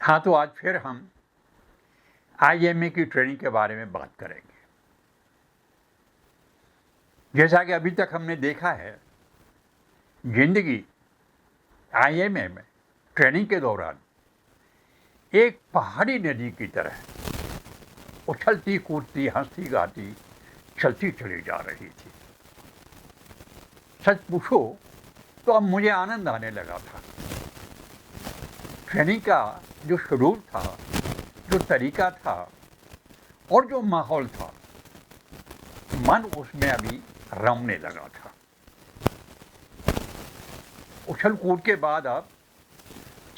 हाँ, तो आज फिर हम आईएमए की ट्रेनिंग के बारे में बात करेंगे। जैसा कि अभी तक हमने देखा है, जिंदगी आईएमए में ट्रेनिंग के दौरान एक पहाड़ी नदी की तरह उछलती कूदती, हंसती गाती, चलती चली जा रही थी। सच पूछो तो अब मुझे आनंद आने लगा था। ट्रेनिंग का जो शेड्यूल था, जो तरीका था और जो माहौल था, मन उसमें अभी रमने लगा था। उछल कूद के बाद अब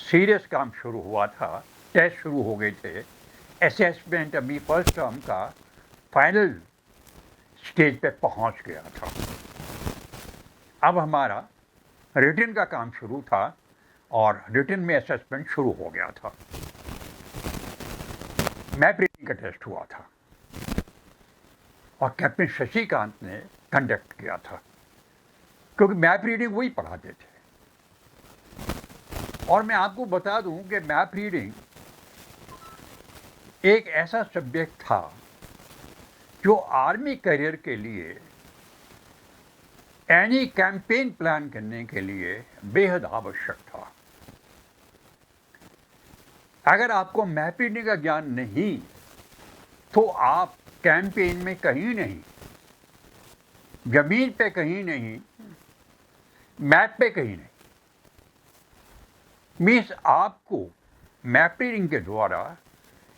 सीरियस काम शुरू हुआ था। टेस्ट शुरू हो गए थे। असेसमेंट अभी फर्स्ट टर्म का फाइनल स्टेज पे पहुंच गया था। अब हमारा रिटन का काम शुरू था और रिटन में असेसमेंट शुरू हो गया था। मैप रीडिंग का टेस्ट हुआ था और कैप्टन शशिकांत ने कंडक्ट किया था, क्योंकि मैप रीडिंग वही पढ़ाते थे। और मैं आपको बता दूं कि मैप रीडिंग एक ऐसा सब्जेक्ट था जो आर्मी करियर के लिए, एनी कैंपेन प्लान करने के लिए बेहद आवश्यक था। अगर आपको मैप रीडिंग का ज्ञान नहीं तो आप कैंपेन में कहीं नहीं, जमीन पे कहीं नहीं, मैप पे कहीं नहीं। मीन्स आपको मैप रीडिंग के द्वारा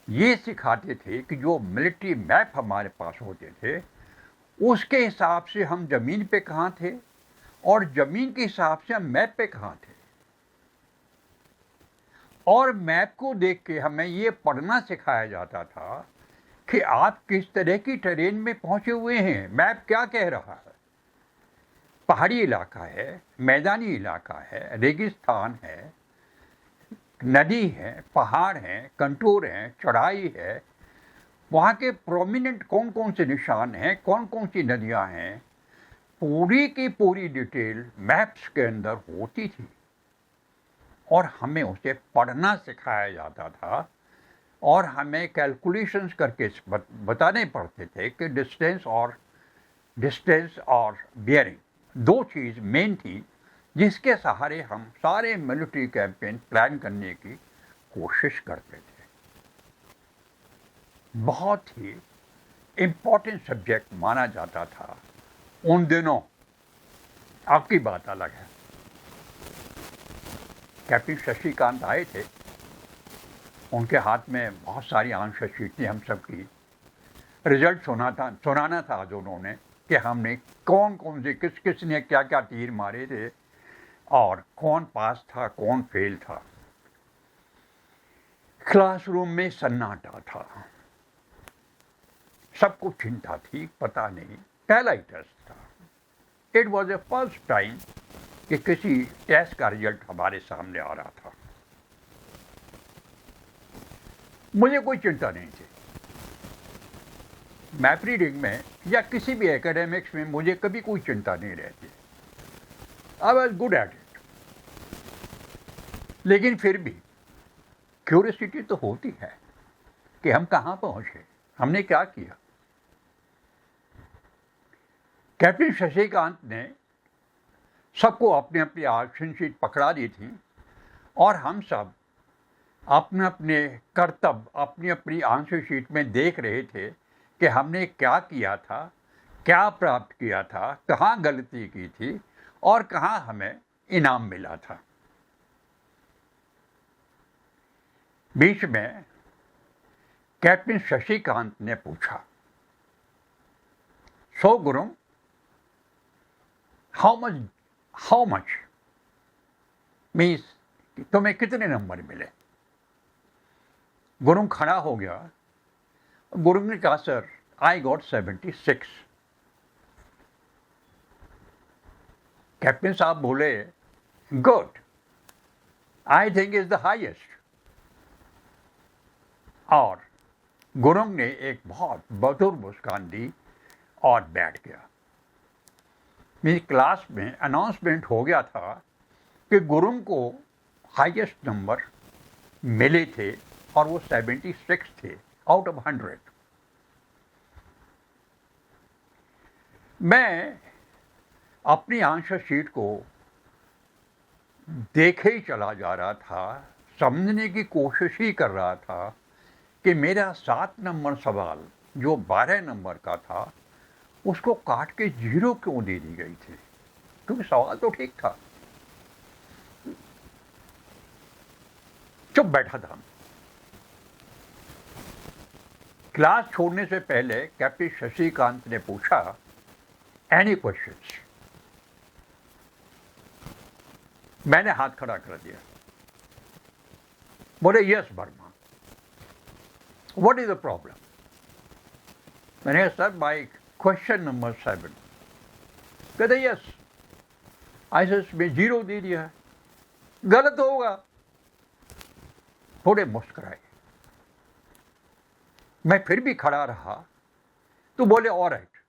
ये सिखाते थे कि जो मिलिट्री मैप हमारे पास होते थे उसके हिसाब से हम जमीन पे कहाँ थे और जमीन के हिसाब से हम मैप पे कहाँ थे। और मैप को देख के हमें ये पढ़ना सिखाया जाता था कि आप किस तरह की ट्रेन में पहुंचे हुए हैं, मैप क्या कह रहा है। पहाड़ी इलाका है, मैदानी इलाका है, रेगिस्तान है, नदी है, पहाड़ हैं, कंटूर हैं, चढ़ाई है, वहाँ के प्रोमिनेंट कौन कौन से निशान हैं, कौन कौन सी नदियाँ हैं, पूरी की पूरी डिटेल मैप्स के अंदर होती थी और हमें उसे पढ़ना सिखाया जाता था और हमें कैलकुलेशंस करके बताने पड़ते थे कि डिस्टेंस और बियरिंग दो चीज़ मेन थी जिसके सहारे हम सारे मिलिट्री कैंपेन प्लान करने की कोशिश करते थे। बहुत ही इम्पोर्टेंट सब्जेक्ट माना जाता था उन दिनों। आपकी बात अलग है। कैप्टन शशिकांत आए थे, उनके हाथ में बहुत सारी आंसर शीट थी हम सब की। रिजल्ट सुनाना था जो उन्होंने कि हमने कौन कौन से किस ने क्या क्या तीर मारे थे और कौन पास था कौन फेल था। क्लासरूम में सन्नाटा था, सबको चिंता थी, पता नहीं, पहला ही टेस्ट था। It was a first time कि किसी टेस्ट का रिजल्ट हमारे सामने आ रहा था। मुझे कोई चिंता नहीं थी। मैप रीडिंग में या किसी भी एकेडमिक्स में मुझे कभी कोई चिंता नहीं रहती। I was good at it. लेकिन फिर भी क्यूरियोसिटी तो होती है कि हम कहाँ पहुँचे, हमने क्या किया। कैप्टन शशिकांत ने सबको अपने अपनी आंसर शीट पकड़ा दी थी और हम सब अपने अपने कर्तव्य अपनी अपनी आंसर शीट में देख रहे थे कि हमने क्या किया था, क्या प्राप्त किया था, कहाँ गलती की थी और कहाँ हमें इनाम मिला था। बीच में कैप्टन शशिकांत ने पूछा, सो गुरुंग, हाउ मच मीन्स तुम्हें कितने नंबर मिले। गुरुंग खड़ा हो गया। गुरुंग ने कहा, सर आई गॉट 76। कैप्टन साहब बोले, good, I think is the highest. और गुरुंग ने एक बहुत मधुर मुस्कान दी और बैठ गया। मेरी क्लास में अनाउंसमेंट हो गया था कि गुरुंग को हाईएस्ट नंबर मिले थे और वो 76 थे आउट ऑफ 100। मैं अपनी आंसर शीट को देखे ही चला जा रहा था, समझने की कोशिश ही कर रहा था कि मेरा 7 नंबर सवाल जो 12 नंबर का था उसको काट के 0 क्यों दे दी गई थी, क्योंकि सवाल तो ठीक था। चुप बैठा था। क्लास छोड़ने से पहले कैप्टन शशिकांत ने पूछा, एनी क्वेश्चंस? मैंने हाथ खड़ा कर दिया। बोले, yes Verma, what is the problem? मैंने, सर माई क्वेश्चन नंबर 7। कहते, यस। आइसस में 0 दे दिया है, गलत होगा। थोड़े मुस्कुराए। मैं फिर भी खड़ा रहा तो बोले, all right,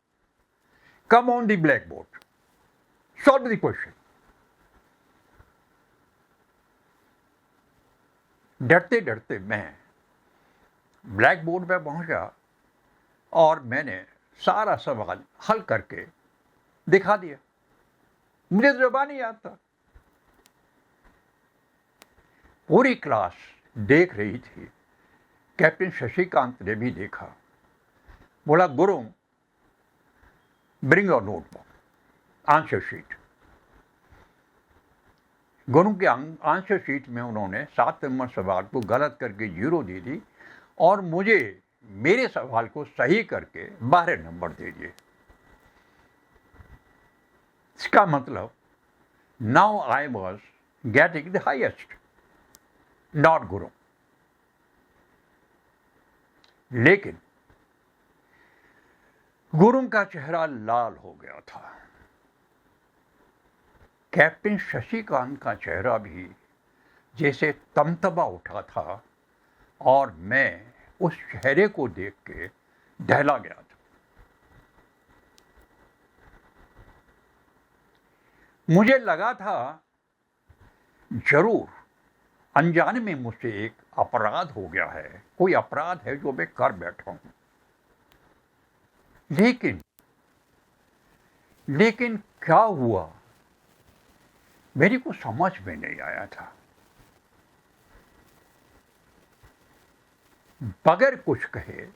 come on the black board, solve the question. डरते डरते मैं ब्लैक बोर्ड पे पहुंचा और मैंने सारा सवाल हल करके दिखा दिया। मुझे ज़बान नहीं याद था। पूरी क्लास देख रही थी, कैप्टन शशिकांत ने भी देखा। बोला, गुरु, bring your notebook, answer sheet. गुरु के आंसर शीट में उन्होंने 7 नंबर सवाल को गलत करके 0 दे दी और मुझे मेरे सवाल को सही करके 12 नंबर दे दिए। इसका मतलब now I was getting the highest, not गुरु। लेकिन गुरु का चेहरा लाल हो गया था। कैप्टन शशिकांत का चेहरा भी जैसे तमतमा उठा था और मैं उस चेहरे को देख के दहला गया था। मुझे लगा था जरूर अनजाने में मुझसे एक अपराध हो गया है, कोई अपराध है जो मैं कर बैठा हूं। लेकिन क्या हुआ मेरी को समझ में नहीं आया था। बगैर कुछ कहे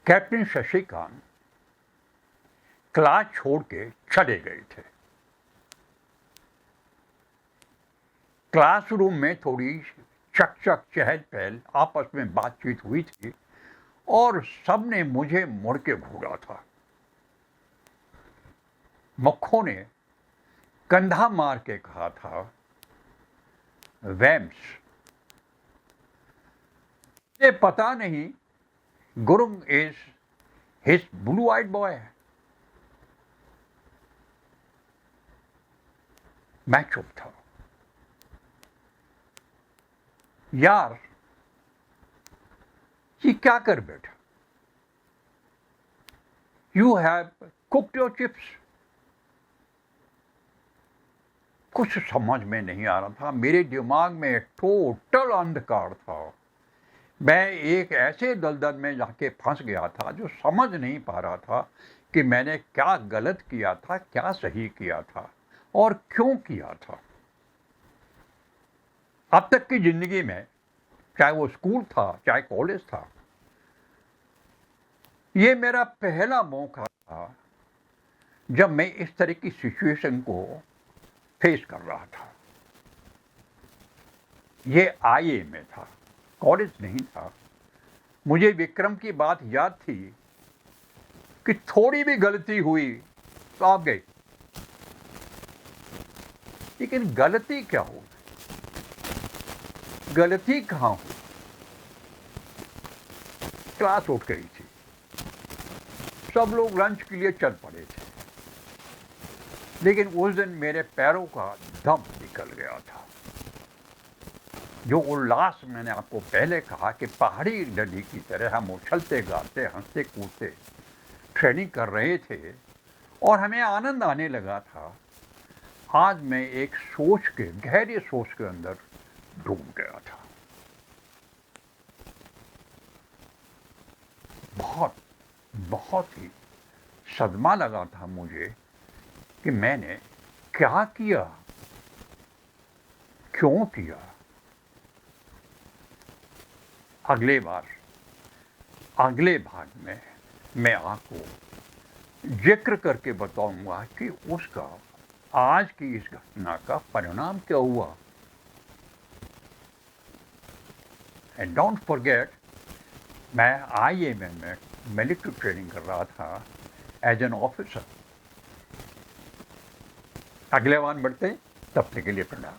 कैप्टन शशिकांत क्लास छोड़ के चले गए थे। क्लासरूम में थोड़ी चकचक चहल पहल आपस में बातचीत हुई थी और सबने मुझे मुड़ के घूरा था। मुखों ने कंधा मार के कहा था, वैम्स, ये पता नहीं Guru is his blue eyed boy. मैं चुप था। यार, ये क्या कर बैठा? You have cooked your chips. कुछ समझ में नहीं आ रहा था। मेरे दिमाग में टोटल अंधकार था। मैं एक ऐसे दलदल में जाके फंस गया था जो समझ नहीं पा रहा था कि मैंने क्या गलत किया था, क्या सही किया था और क्यों किया था। अब तक की जिंदगी में, चाहे वो स्कूल था चाहे कॉलेज था, ये मेरा पहला मौका था जब मैं इस तरह की सिचुएशन को फेस कर रहा था। ये आईए में था, कॉलेज नहीं था। मुझे विक्रम की बात याद थी कि थोड़ी भी गलती हुई तो आप गए। लेकिन गलती क्या हो, गलती कहां हो? क्लास उठ गई थी, सब लोग लंच के लिए चल पड़े थे, लेकिन उस दिन मेरे पैरों का दम निकल गया था। जो उल्लास मैंने आपको पहले कहा कि पहाड़ी नदी की तरह हम उछलते गाते हंसते कूदते ट्रेनिंग कर रहे थे और हमें आनंद आने लगा था, आज मैं एक सोच के, गहरी सोच के अंदर डूब गया था। बहुत बहुत ही सदमा लगा था मुझे कि मैंने क्या किया, क्यों किया। अगले भाग में मैं आपको जिक्र करके बताऊंगा कि उसका आज की इस घटना का परिणाम क्या हुआ। एंड डोंट फॉरगेट, मैं IMM में मिलिट्री ट्रेनिंग कर रहा था एज एन ऑफिसर। अगले बार बढ़ते हैं, तब तक के लिए प्रणाम।